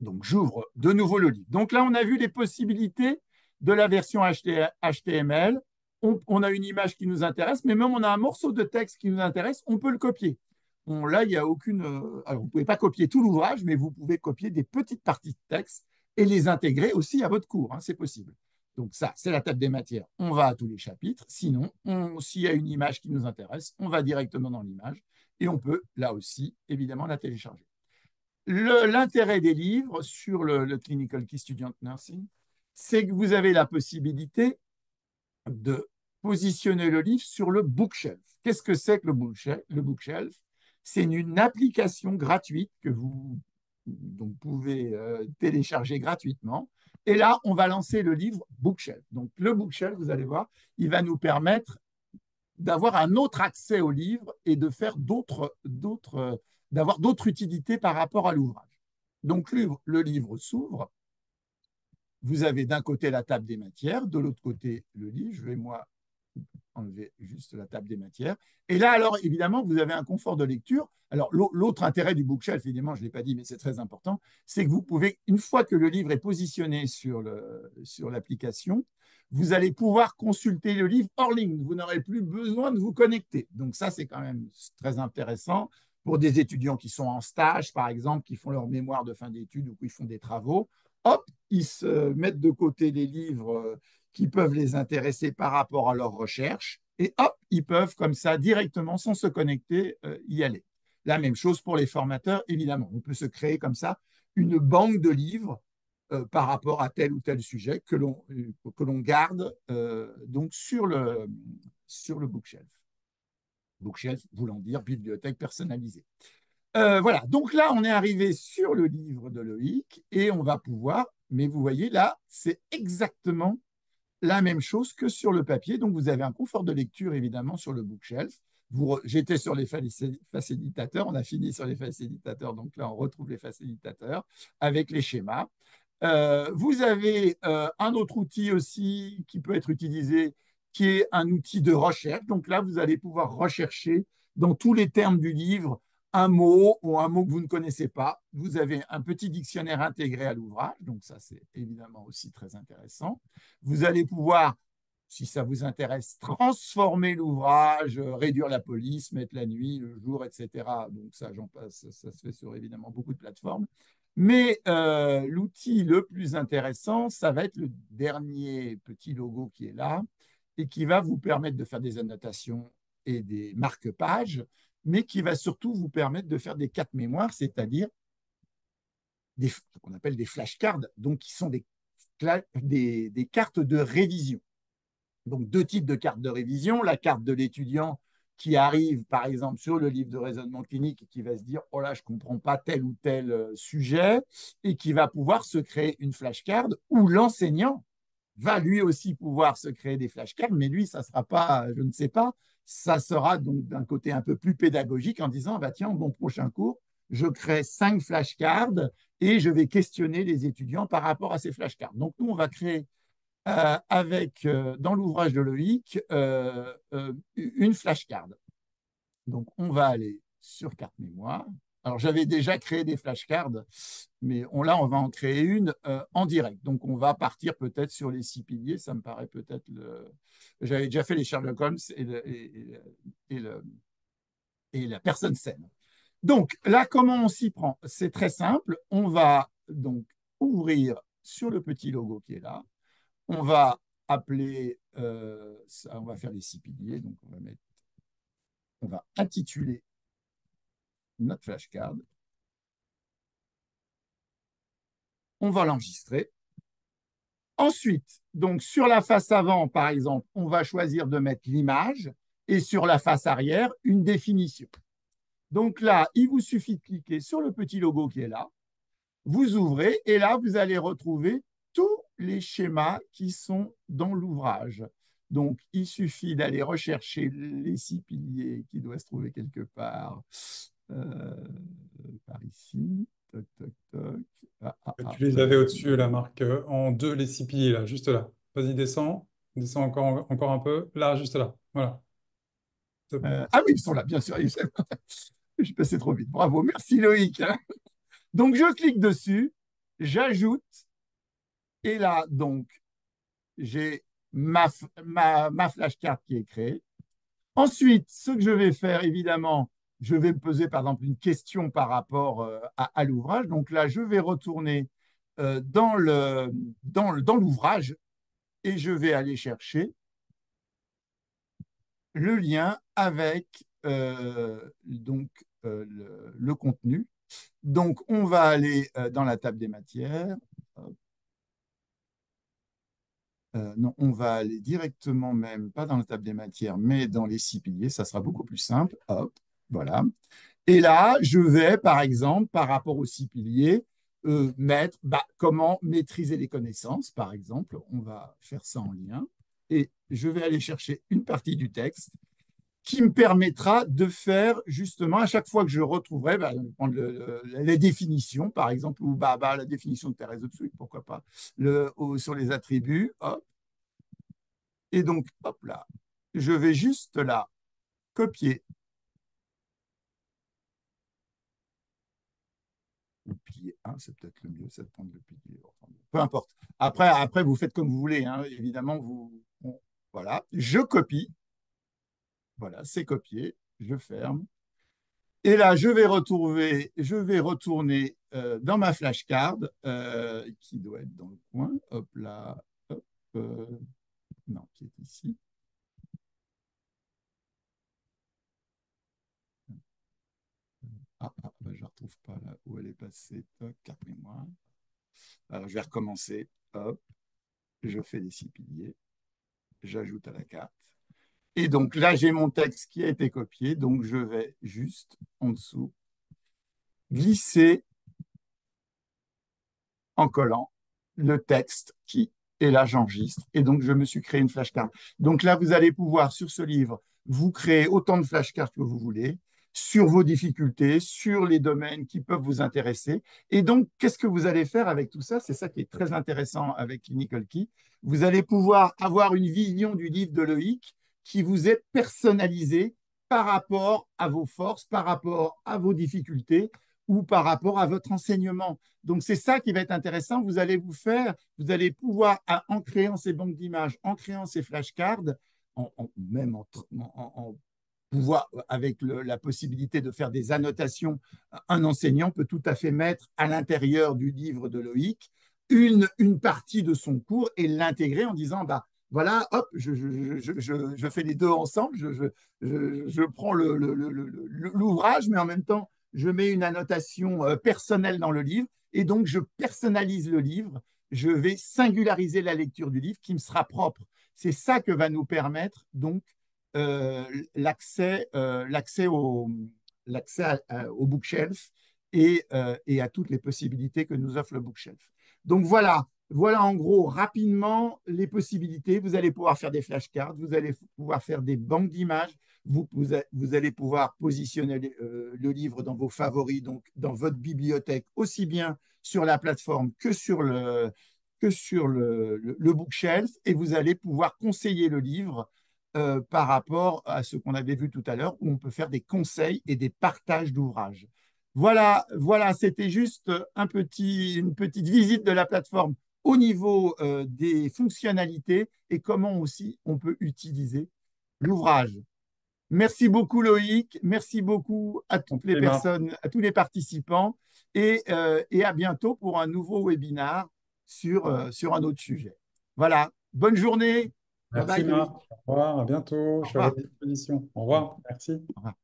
S1: Donc, j'ouvre de nouveau le livre. Donc là, on a vu les possibilités de la version HTML. On a une image qui nous intéresse, mais même on a un morceau de texte qui nous intéresse, on peut le copier. Là, il n'y a aucune. Alors, vous ne pouvez pas copier tout l'ouvrage, mais vous pouvez copier des petites parties de texte et les intégrer aussi à votre cours. Hein, c'est possible. Donc, ça, c'est la table des matières. On va à tous les chapitres. Sinon, s'il y a une image qui nous intéresse, on va directement dans l'image et on peut, là aussi, évidemment, la télécharger. L'intérêt des livres sur le Clinical Key Student Nursing, c'est que vous avez la possibilité de positionner le livre sur le bookshelf. Qu'est-ce que c'est que le bookshelf? C'est une application gratuite que vous donc, pouvez télécharger gratuitement. Et là, on va lancer le livre Bookshelf. Donc, le Bookshelf, vous allez voir, il va nous permettre d'avoir un autre accès au livre et de faire d'avoir d'autres utilités par rapport à l'ouvrage. Donc, le livre s'ouvre. Vous avez d'un côté la table des matières, de l'autre côté le livre. Je vais, moi, enlever juste la table des matières. Et là, alors, évidemment, vous avez un confort de lecture. Alors, l'autre intérêt du bookshelf, évidemment, je ne l'ai pas dit, mais c'est très important, c'est que vous pouvez, une fois que le livre est positionné sur l'application, vous allez pouvoir consulter le livre hors ligne. Vous n'aurez plus besoin de vous connecter. Donc, ça, c'est quand même très intéressant pour des étudiants qui sont en stage, par exemple, qui font leur mémoire de fin d'études ou qui font des travaux. Hop, ils se mettent de côté les livres qui peuvent les intéresser par rapport à leurs recherches. Et hop, ils peuvent comme ça directement, sans se connecter, y aller. La même chose pour les formateurs, évidemment. On peut se créer comme ça une banque de livres par rapport à tel ou tel sujet que l'on garde donc sur le bookshelf. Bookshelf voulant dire bibliothèque personnalisée. Voilà, donc là, on est arrivé sur le livre de Loïc et on va pouvoir, mais vous voyez là, c'est exactement la même chose que sur le papier. Donc, vous avez un confort de lecture, évidemment, sur le bookshelf. J'étais sur les facilitateurs, on a fini sur les facilitateurs, donc là, on retrouve les facilitateurs avec les schémas. Vous avez un autre outil aussi qui peut être utilisé, qui est un outil de recherche. Donc là, vous allez pouvoir rechercher dans tous les termes du livre un mot ou un mot que vous ne connaissez pas. Vous avez un petit dictionnaire intégré à l'ouvrage, donc ça, c'est évidemment aussi très intéressant. Vous allez pouvoir, si ça vous intéresse, transformer l'ouvrage, réduire la police, mettre la nuit, le jour, etc. Donc ça, j'en passe, ça se fait sur évidemment beaucoup de plateformes. Mais l'outil le plus intéressant, ça va être le dernier petit logo qui est là et qui va vous permettre de faire des annotations et des marque-pages, mais qui va surtout vous permettre de faire des cartes mémoire, c'est-à-dire ce qu'on appelle des flashcards, donc qui sont des cartes de révision. Donc, 2 types de cartes de révision. La carte de l'étudiant qui arrive, par exemple, sur le livre de raisonnement clinique et qui va se dire « Oh là, je ne comprends pas tel ou tel sujet » et qui va pouvoir se créer une flashcard, ou l'enseignant va lui aussi pouvoir se créer des flashcards, mais lui, ça ne sera pas, je ne sais pas, ça sera donc d'un côté un peu plus pédagogique en disant bah, « Tiens, mon prochain cours, je crée 5 flashcards et je vais questionner les étudiants par rapport à ces flashcards. » Donc, nous, on va créer dans l'ouvrage de Loïc une flashcard. Donc, on va aller sur carte mémoire. Alors, j'avais déjà créé des flashcards, mais là, on va en créer une en direct. Donc, on va partir peut-être sur les 6 piliers. Ça me paraît peut-être J'avais déjà fait les Sherlock Holmes et la personne saine. Donc, là, comment on s'y prend? C'est très simple. On va donc ouvrir sur le petit logo qui est là. On va appeler, on va faire les 6 piliers, donc on va mettre On va intituler notre flashcard. On va l'enregistrer. Ensuite, donc sur la face avant, par exemple, on va choisir de mettre l'image et sur la face arrière, une définition. Donc là, il vous suffit de cliquer sur le petit logo qui est là, vous ouvrez et là, vous allez retrouver tous les schémas qui sont dans l'ouvrage. Donc, il suffit d'aller rechercher les 6 piliers qui doivent se trouver quelque part euh, par ici. Toc, toc, toc.
S2: Tu les avais au-dessus, la marque, en deux, les 6 piliers, là, juste là. Vas-y, descends. Descends encore un peu. Là, juste là. Voilà. Top.
S1: Ah oui, ils sont là, bien sûr. Je suis passé trop vite. Bravo, merci Loïc. Donc, je clique dessus, j'ajoute, et là, donc, j'ai ma flashcard qui est créée. Ensuite, ce que je vais faire, évidemment, je vais me poser par exemple une question par rapport à l'ouvrage. Donc là, je vais retourner dans l'ouvrage et je vais aller chercher le lien avec donc, le contenu. Donc, on va aller dans la table des matières. Non, on va aller directement même, pas dans la table des matières, mais dans les 6 piliers. Ça sera beaucoup plus simple. Hop, voilà. Et là, je vais, par exemple, par rapport aux 6 piliers, mettre comment maîtriser les connaissances, par exemple. On va faire ça en lien. Et je vais aller chercher une partie du texte qui me permettra de faire justement, à chaque fois que je retrouverai, prendre les définitions, par exemple, ou la définition de Thérèse de Tsuik, pourquoi pas, sur les attributs. Hop. Et donc, hop là, je vais juste là copier le pilier 1, c'est peut-être le mieux, c'est de prendre le pilier. Enfin, peu importe. Après, vous faites comme vous voulez. Hein. Évidemment, voilà, je copie. Voilà, c'est copié. Je ferme. Et là, je vais retourner dans ma flashcard qui doit être dans le coin. Hop là. Hop, non, qui est ici. Je ne la retrouve pas là où elle est passée. Carte mémoire. Alors, je vais recommencer. Hop, je fais les 6 piliers. J'ajoute à la carte. Et donc là, j'ai mon texte qui a été copié. Donc, je vais juste en dessous glisser en collant le texte qui est là, j'enregistre. Et donc, je me suis créé une flashcard. Donc là, vous allez pouvoir, sur ce livre, vous créer autant de flashcards que vous voulez sur vos difficultés, sur les domaines qui peuvent vous intéresser. Et donc, qu'est-ce que vous allez faire avec tout ça? C'est ça qui est très intéressant avec Clinical Key. Vous allez pouvoir avoir une vision du livre de Loïc qui vous est personnalisée par rapport à vos forces, par rapport à vos difficultés ou par rapport à votre enseignement. Donc, c'est ça qui va être intéressant. Vous allez pouvoir, en créant ces banques d'images, en créant ces flashcards, même en pouvoir, avec la possibilité de faire des annotations, un enseignant peut tout à fait mettre à l'intérieur du livre de Loïc une partie de son cours et l'intégrer en disant, voilà, hop, je fais les deux ensemble, je prends l'ouvrage, mais en même temps, je mets une annotation personnelle dans le livre et donc je personnalise le livre. Je vais singulariser la lecture du livre qui me sera propre. C'est ça que va nous permettre donc euh, l'accès au bookshelf et à toutes les possibilités que nous offre le bookshelf. Donc voilà en gros rapidement les possibilités. Vous allez pouvoir faire des flashcards, vous allez pouvoir faire des banques d'images, vous allez pouvoir positionner le livre dans vos favoris, donc dans votre bibliothèque, aussi bien sur la plateforme que sur le bookshelf, et vous allez pouvoir conseiller le livre par rapport à ce qu'on avait vu tout à l'heure, où on peut faire des conseils et des partages d'ouvrages. Voilà, c'était juste une petite visite de la plateforme au niveau des fonctionnalités et comment aussi on peut utiliser l'ouvrage. Merci beaucoup Loïc, merci beaucoup à toutes les
S2: Et Marc,
S1: personnes, à tous les participants et à bientôt pour un nouveau webinar sur un autre sujet. Voilà, bonne journée. Bye
S2: Merci
S1: bye, Kevin.
S2: Marc. Au revoir, à bientôt.
S1: Au
S2: Je suis à votre
S1: revoir.
S2: disposition. Au revoir. Merci.
S1: Au revoir.